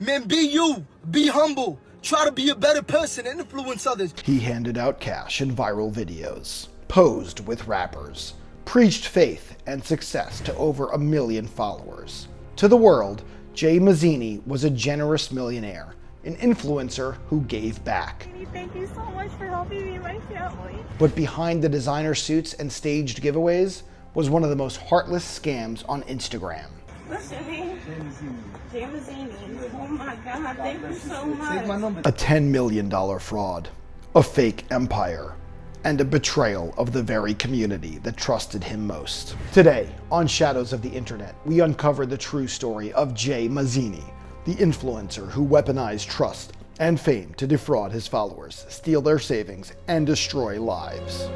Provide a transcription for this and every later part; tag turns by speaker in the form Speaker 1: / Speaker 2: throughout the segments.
Speaker 1: Man, be you. Be humble. Try to be a better person and influence others.
Speaker 2: He handed out cash in viral videos, posed with rappers, preached faith and success to over 1 million followers. To the world, Jay Mazini was a generous millionaire, an influencer who gave back.
Speaker 3: Thank you so much for helping me and my family.
Speaker 2: But behind the designer suits and staged giveaways was one of the most heartless scams on Instagram.
Speaker 3: What's your name? Jay Mazini. Oh my God, thank you so much.
Speaker 2: A $10 million fraud, a fake empire, and a betrayal of the very community that trusted him most. Today, on Shadows of the Internet, we uncover the true story of Jay Mazini, the influencer who weaponized trust and fame to defraud his followers, steal their savings, and destroy lives.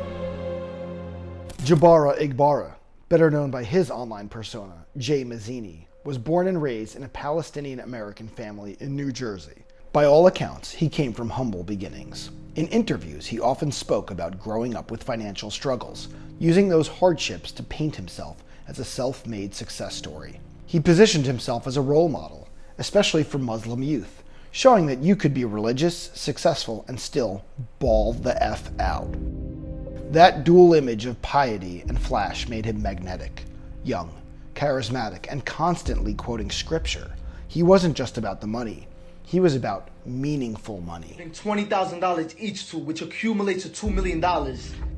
Speaker 2: Jabara Igbara, better known by his online persona, Jay Mazini, was born and raised in a Palestinian-American family in New Jersey. By all accounts, he came from humble beginnings. In interviews, he often spoke about growing up with financial struggles, using those hardships to paint himself as a self-made success story. He positioned himself as a role model, especially for Muslim youth, showing that you could be religious, successful, and still ball the F out. That dual image of piety and flash made him magnetic, young, charismatic, and constantly quoting scripture. He wasn't just about the money. He was about meaningful money.
Speaker 1: $20,000 each two, which accumulates to $2 million.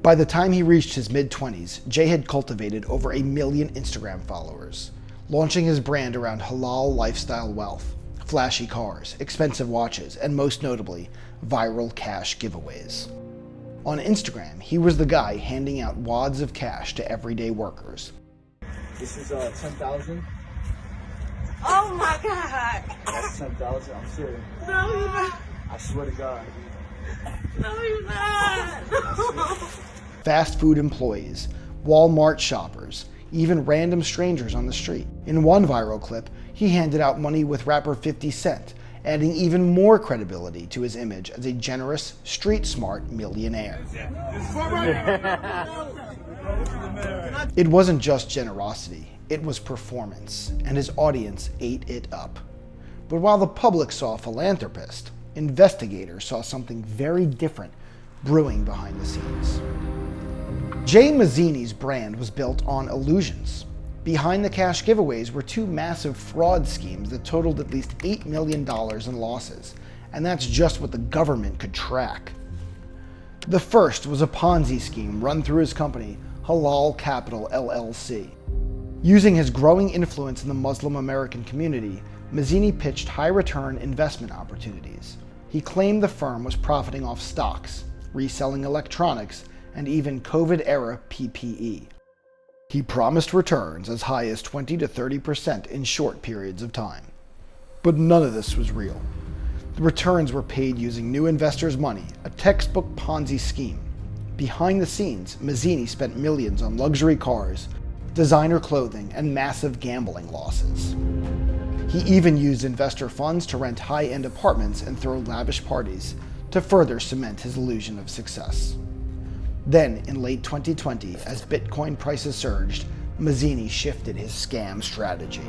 Speaker 2: By the time he reached his mid-20s, Jay had cultivated over 1 million Instagram followers, launching his brand around halal lifestyle wealth, flashy cars, expensive watches, and most notably, viral cash giveaways. On Instagram, he was the guy handing out wads of cash to everyday workers.
Speaker 4: This is 10,000.
Speaker 3: Oh my God.
Speaker 4: That's 10,000. I'm serious.
Speaker 3: No, you're not.
Speaker 4: I swear to God.
Speaker 3: No, you're not.
Speaker 2: Fast food employees, Walmart shoppers, even random strangers on the street. In one viral clip, he handed out money with rapper 50 Cent, adding even more credibility to his image as a generous, street-smart millionaire. It wasn't just generosity, it was performance, and his audience ate it up. But while the public saw a philanthropist, investigators saw something very different brewing behind the scenes. Jay Mazini's brand was built on illusions. Behind the cash giveaways were two massive fraud schemes that totaled at least $8 million in losses, and that's just what the government could track. The first was a Ponzi scheme run through his company, Halal Capital LLC. Using his growing influence in the Muslim American community, Mazini pitched high-return investment opportunities. He claimed the firm was profiting off stocks, reselling electronics, and even COVID-era PPE. He promised returns as high as 20 to 30% in short periods of time. But none of this was real. The returns were paid using new investors' money, a textbook Ponzi scheme. Behind the scenes, Mazini spent millions on luxury cars, designer clothing, and massive gambling losses. He even used investor funds to rent high-end apartments and throw lavish parties to further cement his illusion of success. Then, in late 2020, as Bitcoin prices surged, Mazini shifted his scam strategy.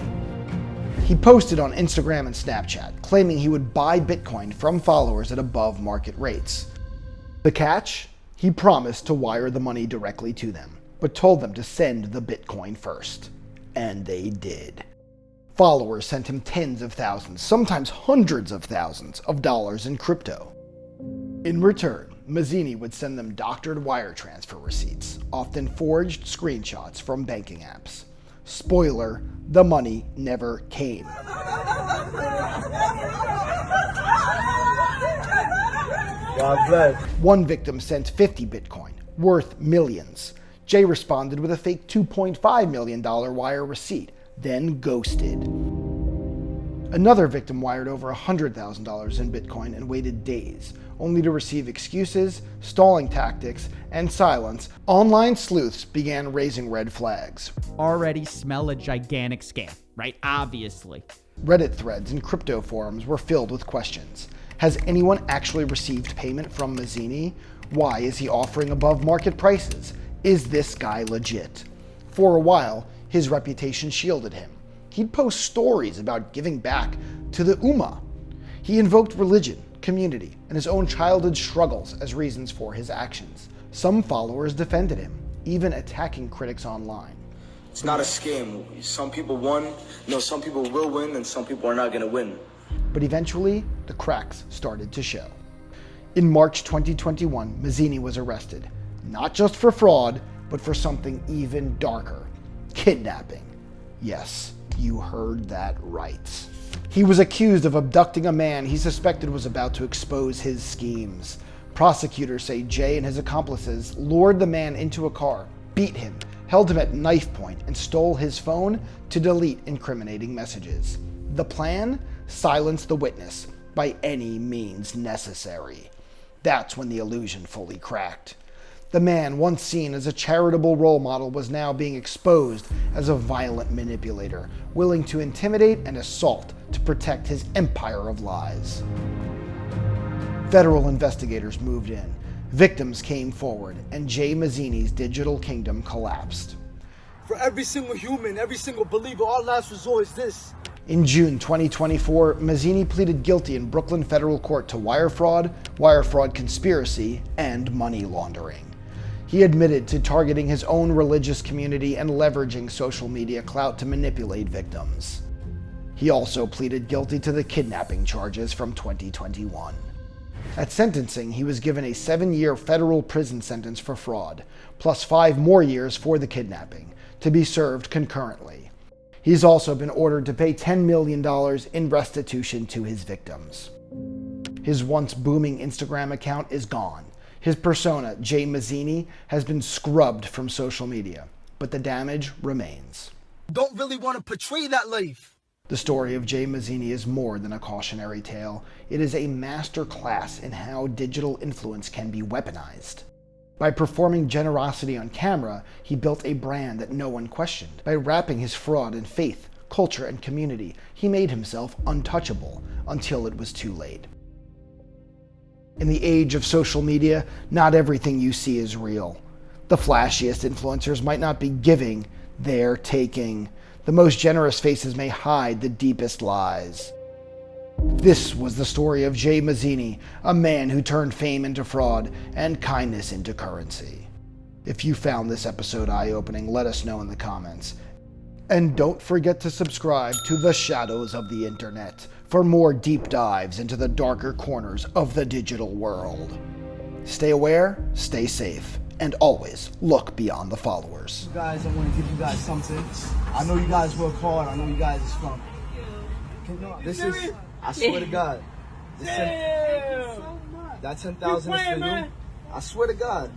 Speaker 2: He posted on Instagram and Snapchat, claiming he would buy Bitcoin from followers at above market rates. The catch? He promised to wire the money directly to them, but told them to send the Bitcoin first. And they did. Followers sent him tens of thousands, sometimes hundreds of thousands of dollars in crypto. In return, Mazini would send them doctored wire transfer receipts, often forged screenshots from banking apps. Spoiler, the money never came.
Speaker 4: God bless.
Speaker 2: One victim sent 50 Bitcoin, worth millions. Jay responded with a fake $2.5 million wire receipt, then ghosted. Another victim wired over $100,000 in Bitcoin and waited days, only to receive excuses, stalling tactics, and silence. Online sleuths began raising red flags.
Speaker 5: Already smell a gigantic scam, right? Obviously.
Speaker 2: Reddit threads and crypto forums were filled with questions. Has anyone actually received payment from Mazini? Why is he offering above market prices? Is this guy legit? For a while, his reputation shielded him. He'd post stories about giving back to the Ummah, He invoked religion, community, and his own childhood struggles as reasons for his actions. Some followers defended him, even attacking critics online.
Speaker 6: It's not a scam. Some people won. No, some people will win, and some people are not going to win.
Speaker 2: But eventually, the cracks started to show. In March 2021, Mazini was arrested, not just for fraud, but for something even darker: kidnapping. Yes, you heard that right. He was accused of abducting a man he suspected was about to expose his schemes. Prosecutors say Jay and his accomplices lured the man into a car, beat him, held him at knife point, and stole his phone to delete incriminating messages. The plan? Silence the witness by any means necessary. That's when the illusion fully cracked. The man, once seen as a charitable role model, was now being exposed as a violent manipulator, willing to intimidate and assault to protect his empire of lies. Federal investigators moved in. Victims came forward, and Jay Mazini's digital kingdom collapsed.
Speaker 1: For every single human, every single believer, our last resort is this.
Speaker 2: In June 2024, Mazini pleaded guilty in Brooklyn federal court to wire fraud conspiracy, and money laundering. He admitted to targeting his own religious community and leveraging social media clout to manipulate victims. He also pleaded guilty to the kidnapping charges from 2021. At sentencing, he was given a 7-year federal prison sentence for fraud, plus 5 more years for the kidnapping, to be served concurrently. He's also been ordered to pay $10 million in restitution to his victims. His once booming Instagram account is gone. His persona, Jay Mazini, has been scrubbed from social media, but the damage remains.
Speaker 1: Don't really want to portray that life.
Speaker 2: The story of Jay Mazini is more than a cautionary tale. It is a master class in how digital influence can be weaponized. By performing generosity on camera, he built a brand that no one questioned. By wrapping his fraud in faith, culture, and community, he made himself untouchable until it was too late. In the age of social media, not everything you see is real. The flashiest influencers might not be giving, they're taking. The most generous faces may hide the deepest lies. This was the story of Jay Mazini, a man who turned fame into fraud and kindness into currency. If you found this episode eye-opening, let us know in the comments. And don't forget to subscribe to The Shadows of the Internet for more deep dives into the darker corners of the digital world. Stay aware, stay safe, and always look beyond the followers.
Speaker 4: Guys, I want to give you guys something. I know you guys work hard. I know you guys is strong. This is, I swear to God. That 10,000 is for you. I swear to God.